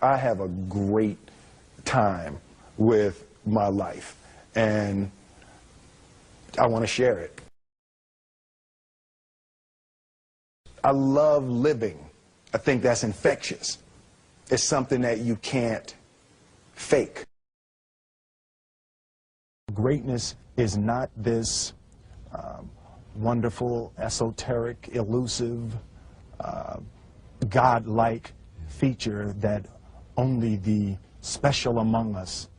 I have a great time with my life, and I want to share it. I love living. I think that's infectious. It's something that you can't fake. Greatness is not this wonderful, esoteric, elusive, God-like feature that only the special among us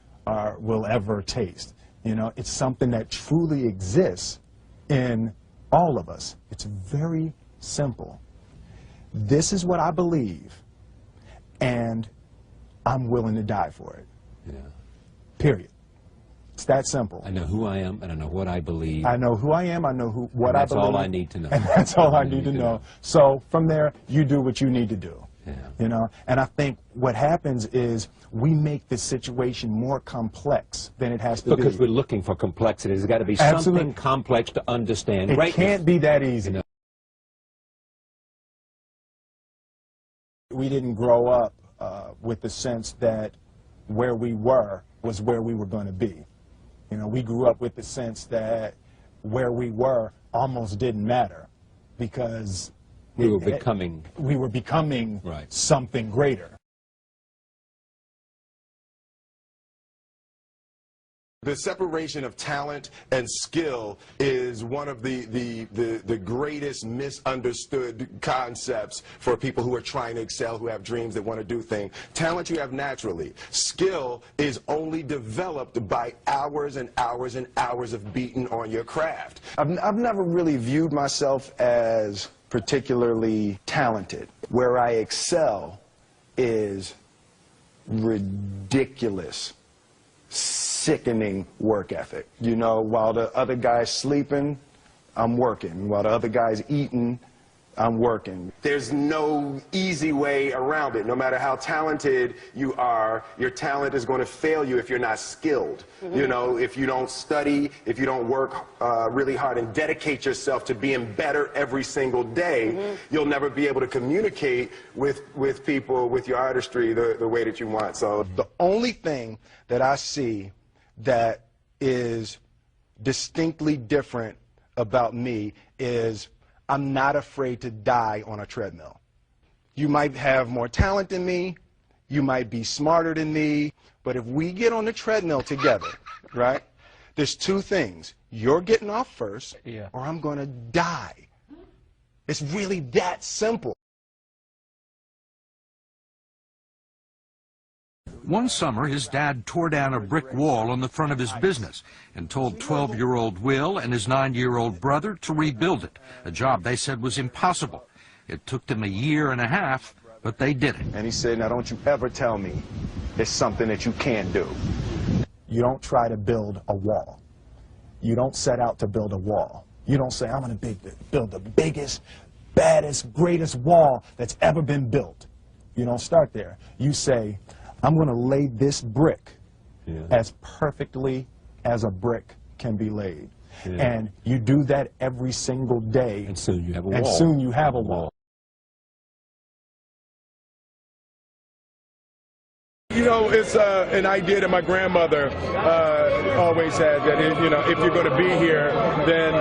will ever taste. You know, it's something that truly exists in all of us. It's very simple. This is what I believe, and I'm willing to die for it. Yeah. Period. It's that simple. I know who I am, and I know what I believe. I know who I am, I know what I believe. That's all I need to know. And that's all I need to know. So from there, you do what you need to do. Yeah. You know, and I think what happens is we make the situation more complex than it has to be. Because we're looking for complexity. There's got to be Absolutely. something complex to understand. It Greatness. can't be that easy. You know? We didn't grow up with the sense that where we were was where we were going to be. You know, we grew up with the sense that where we were almost didn't matter because we were becoming right. Something greater. The separation of talent and skill is one of the greatest misunderstood concepts for people who are trying to excel, who have dreams, that want to do things. Talent you have naturally. Skill is only developed by hours and hours and hours of beating on your craft. I've never really viewed myself as particularly talented. Where I excel is ridiculous, sickening work ethic. You know, while the other guy's sleeping, I'm working. While the other guy's eating, I'm working. There's no easy way around it. No matter how talented you are, your talent is going to fail you if you're not skilled. Mm-hmm. You know, if you don't study, if you don't work really hard and dedicate yourself to being better every single day, mm-hmm. you'll never be able to communicate with people, with your artistry, the way that you want. So the only thing that I see that is distinctly different about me is I'm not afraid to die on a treadmill. You might have more talent than me, you might be smarter than me, but if we get on the treadmill together, right, there's two things. You're getting off first, or I'm going to die. It's really that simple. One summer, his dad tore down a brick wall on the front of his business and told 12-year-old Will and his 9-year-old brother to rebuild it, a job they said was impossible. It took them a year and a half, but they did it. And he said, now don't you ever tell me it's something that you can't do. You don't try to build a wall. You don't set out to build a wall. You don't say, I'm going to build the biggest, baddest, greatest wall that's ever been built. You don't start there. You say, I'm going to lay this brick as perfectly as a brick can be laid. And you do that every single day. And soon you have a wall. And soon you have a wall. You know, it's an idea that my grandmother always had, that you know, if you're going to be here, then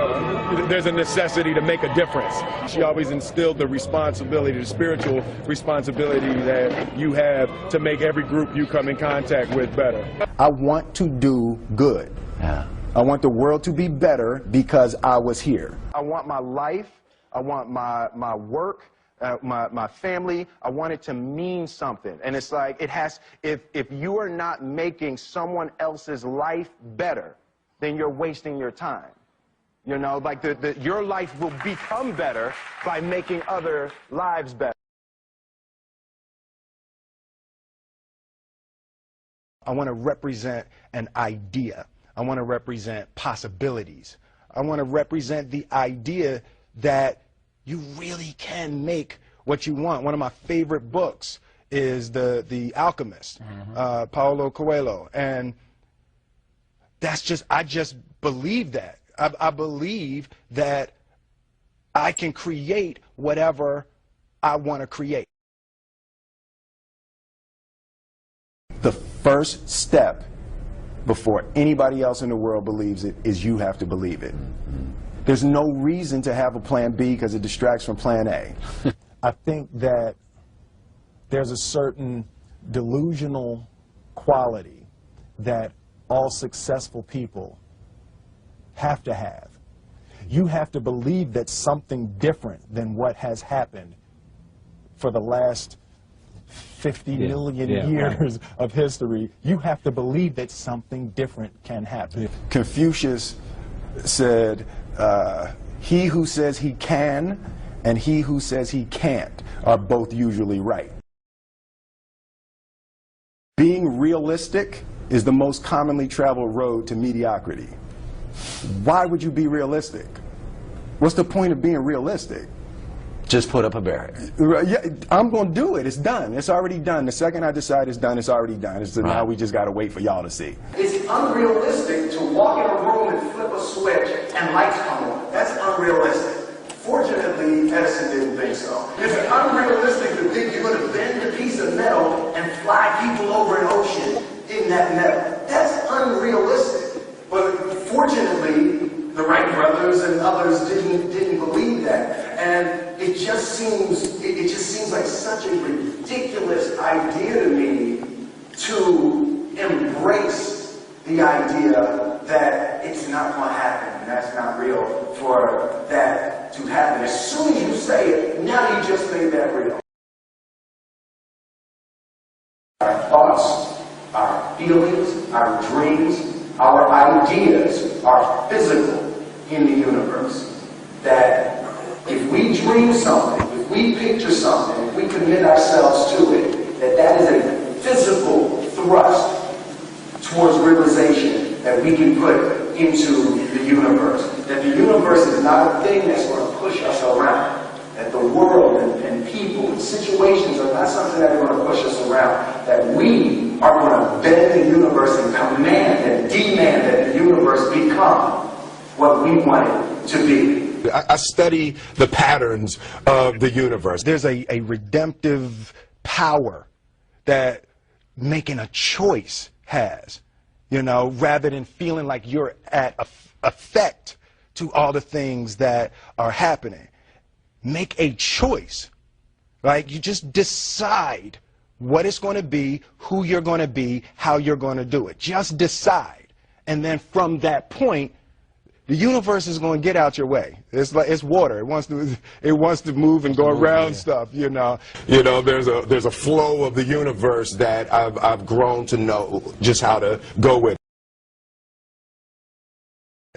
there's a necessity to make a difference. She always instilled the responsibility, the spiritual responsibility that you have to make every group you come in contact with better. I want to do good. Yeah. I want the world to be better because I was here. I want my life, I want my work, my family, I want it to mean something. And it's like, it has, if you are not making someone else's life better, then you're wasting your time. You know, like your life will become better by making other lives better. I want to represent an idea. I want to represent possibilities. I want to represent the idea that you really can make what you want. One of my favorite books is The Alchemist, Paulo Coelho. And that's I just believe that. I believe that I can create whatever I want to create. first step before anybody else in the world believes it is you have to believe it. There's no reason to have a plan B because it distracts from plan A. I think that there's a certain delusional quality that all successful people have to have. You have to believe that something different than what has happened for the last 50 million years of history. You have to believe that something different can happen. Confucius said, he who says he can and he who says he can't are both usually right. Being realistic is the most commonly traveled road to mediocrity. Why would you be realistic? What's the point of being realistic? Just put up a barrier. Yeah, I'm going to do it. It's done. It's already done. The second I decide it's done, it's already done. So now we just got to wait for y'all to see. It's unrealistic to walk in a room and flip a switch and lights come on. That's unrealistic. Fortunately, Edison didn't think so. It's unrealistic to think you're going to bend a piece of metal and fly people over an ocean in that metal. That's unrealistic. But fortunately, the Wright brothers and others didn't believe that. And it just seems like such a ridiculous idea to me to embrace the idea that it's not going to happen and that's not real for that to happen. As soon as you say it, now you just made that real. Our thoughts, our feelings, our dreams, our ideas are physical in the universe. That if we dream something, if we picture something, if we commit ourselves to it, that is a physical thrust towards realization that we can put into the universe. That the universe is not a thing that's going to push us around. That the world and people and situations are not something that are going to push us around. That we are going to bend the universe and command and demand that the universe become what we want it to be. I study the patterns of the universe. There's a redemptive power that making a choice has, you know, rather than feeling like you're at effect to all the things that are happening. Make a choice. Like, you just decide what it's going to be, who you're going to be, how you're going to do it. Just decide. And then from that point, the universe is going to get out your way. It's like it's water. It wants to move and go around stuff, you know. You know, there's a flow of the universe that I've grown to know just how to go with.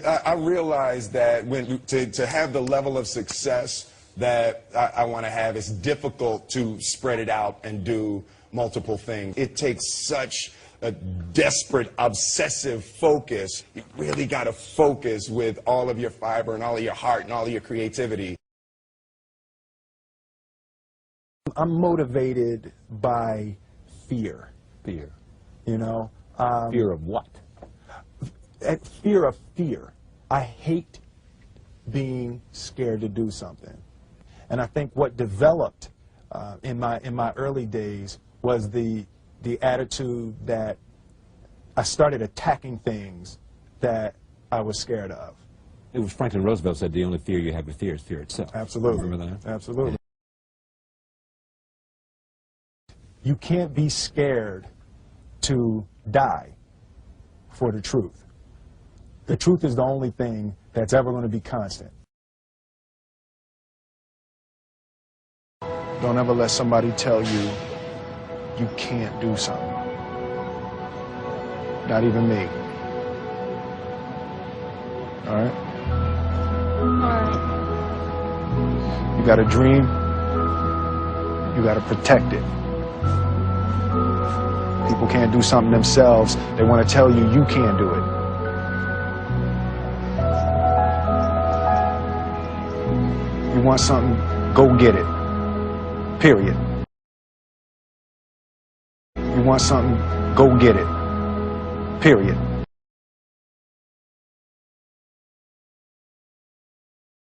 I realize that to have the level of success that I want to have, it's difficult to spread it out and do multiple things. It takes such a desperate, obsessive focus. You really got to focus with all of your fiber and all of your heart and all of your creativity. I'm motivated by fear. Fear. You know? Fear of what? Fear of fear. I hate being scared to do something. And I think what developed in my early days was the attitude that I started attacking things that I was scared of. It was Franklin Roosevelt said the only fear you have to fear is fear itself. Absolutely. Remember that? Absolutely. You can't be scared to die for the truth. The truth is the only thing that's ever going to be constant. Don't ever let somebody tell you you can't do something. Not even me. All right? You got a dream, you got to protect it. People can't do something themselves. They want to tell you you can't do it. You want something, go get it. Period. You want something, go get it. Period.